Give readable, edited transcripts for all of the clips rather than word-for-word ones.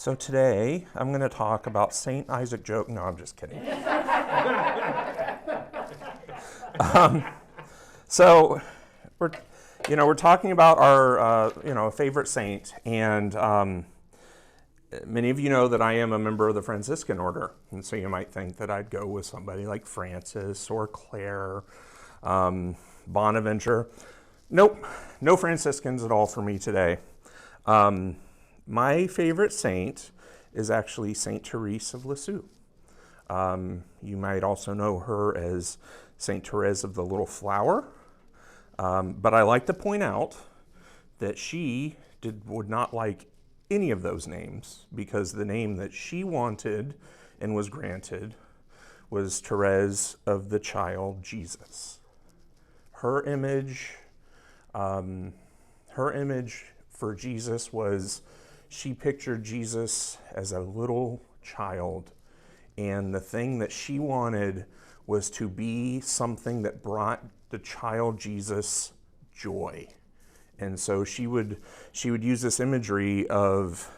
So today I'm going to talk about Saint Isaac Job. No, I'm just kidding. So we're talking about our favorite saint, and many of you know that I am a member of the Franciscan order, and so you might think that I'd go with somebody like Francis or Clare, Bonaventure. Nope, no Franciscans at all for me today. My favorite saint is actually Saint Therese of Lisieux. You might also know her as Saint Therese of the Little Flower, but I like to point out that she would not like any of those names, because the name that she wanted and was granted was Therese of the Child Jesus. Her image for Jesus was, she pictured Jesus as a little child, and the thing that she wanted was to be something that brought the child Jesus joy. And so she would use this imagery of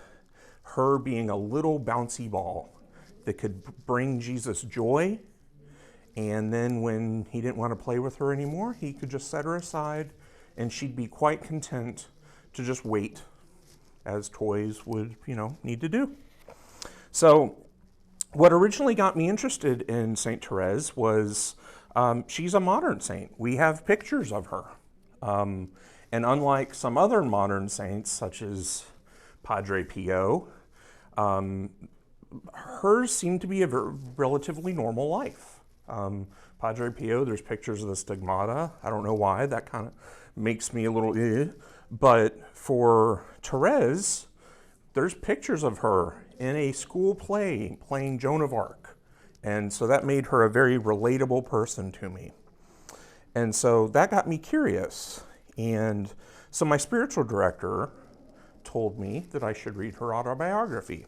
her being a little bouncy ball that could bring Jesus joy, and then when he didn't want to play with her anymore, he could just set her aside, and she'd be quite content to just wait, as toys would, need to do. So what originally got me interested in Saint Therese was she's a modern saint. We have pictures of her. And unlike some other modern saints, such as Padre Pio, hers seemed to be a relatively normal life. Padre Pio, there's pictures of the stigmata. I don't know why. That kind of makes me a little But for Therese, there's pictures of her in a school play playing Joan of Arc. And so that made her a very relatable person to me. And so that got me curious. And so my spiritual director told me that I should read her autobiography.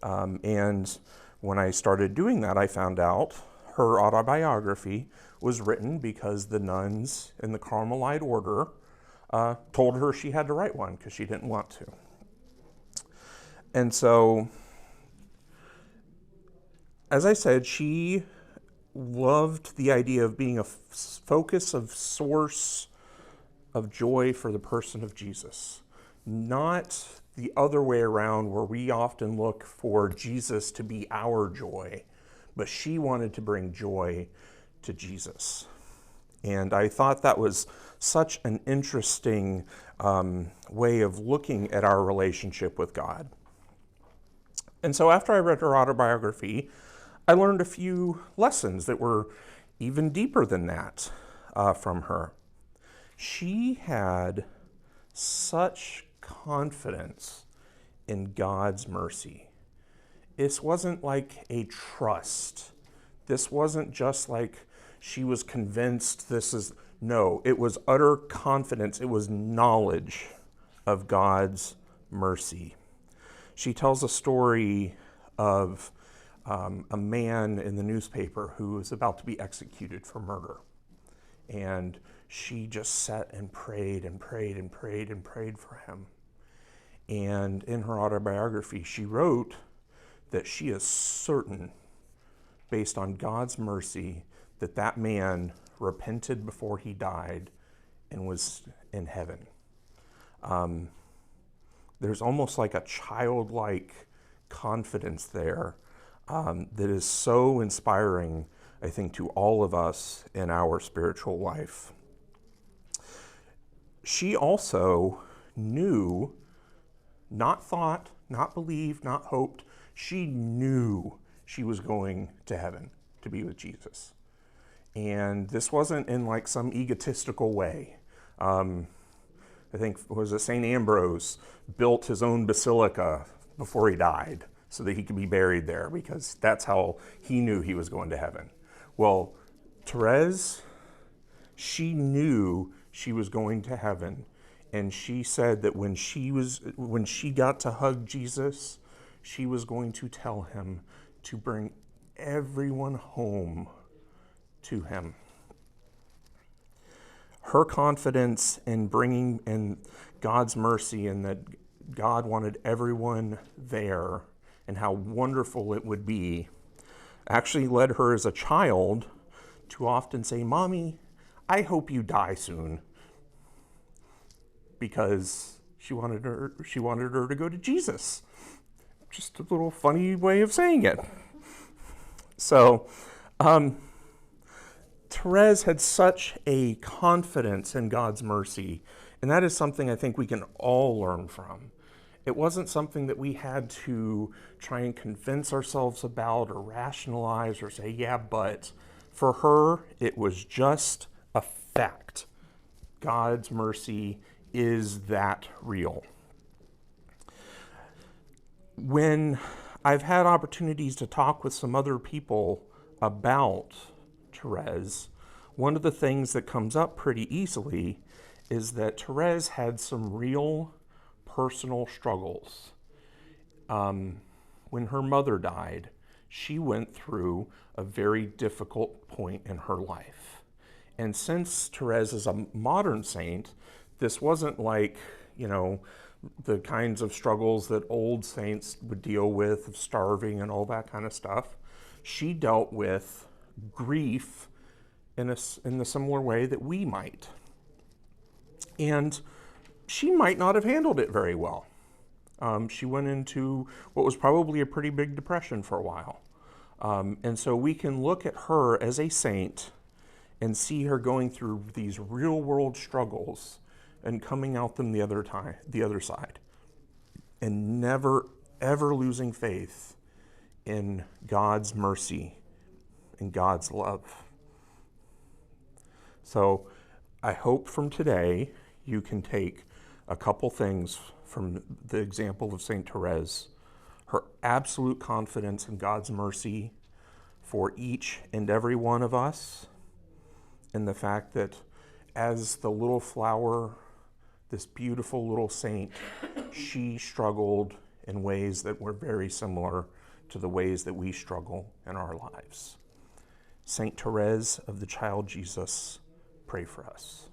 And when I started doing that, I found out her autobiography was written because the nuns in the Carmelite order told her she had to write one because she didn't want to. And so, as I said, she loved the idea of being a focus of source of joy for the person of Jesus, not the other way around where we often look for Jesus to be our joy, but she wanted to bring joy to Jesus. And I thought that was such an interesting way of looking at our relationship with God. And so after I read her autobiography, I learned a few lessons that were even deeper than that from her. She had such confidence in God's mercy. This wasn't like a trust. This wasn't just like she was convinced no, it was utter confidence. It was knowledge of God's mercy. She tells a story of a man in the newspaper who was about to be executed for murder. And she just sat and prayed and prayed and prayed and prayed for him. And in her autobiography, she wrote that she is certain, based on God's mercy, that that man repented before he died and was in heaven. There's almost like a childlike confidence there that is so inspiring, I think, to all of us in our spiritual life. She also knew, not thought, not believed, not hoped, she knew she was going to heaven to be with Jesus. And this wasn't in like some egotistical way. I think, was it St. Ambrose built his own basilica before he died so that he could be buried there, because that's how he knew he was going to heaven. Well, Therese, she knew she was going to heaven, and she said that when she got to hug Jesus, she was going to tell him to bring everyone home to him. Her confidence in bringing in God's mercy, and that God wanted everyone there and how wonderful it would be, actually led her as a child to often say, "Mommy, I hope you die soon," because she wanted her to go to Jesus. Just a little funny way of saying it. So, Therese had such a confidence in God's mercy, and that is something I think we can all learn from. It wasn't something that we had to try and convince ourselves about or rationalize or say, yeah, but for her, it was just a fact. God's mercy is that real. When I've had opportunities to talk with some other people about Therese, one of the things that comes up pretty easily is that Therese had some real personal struggles. When her mother died, she went through a very difficult point in her life. And since Therese is a modern saint, this wasn't like, the kinds of struggles that old saints would deal with, of starving and all that kind of stuff. She dealt with grief in the similar way that we might. And she might not have handled it very well. She went into what was probably a pretty big depression for a while. And so we can look at her as a saint and see her going through these real world struggles and coming out them the other side, and never ever losing faith in God's mercy and God's love. So I hope from today you can take a couple things from the example of St. Therese: her absolute confidence in God's mercy for each and every one of us, and the fact that as the little flower, this beautiful little saint, she struggled in ways that were very similar to the ways that we struggle in our lives. St. Therese of the Child Jesus, pray for us.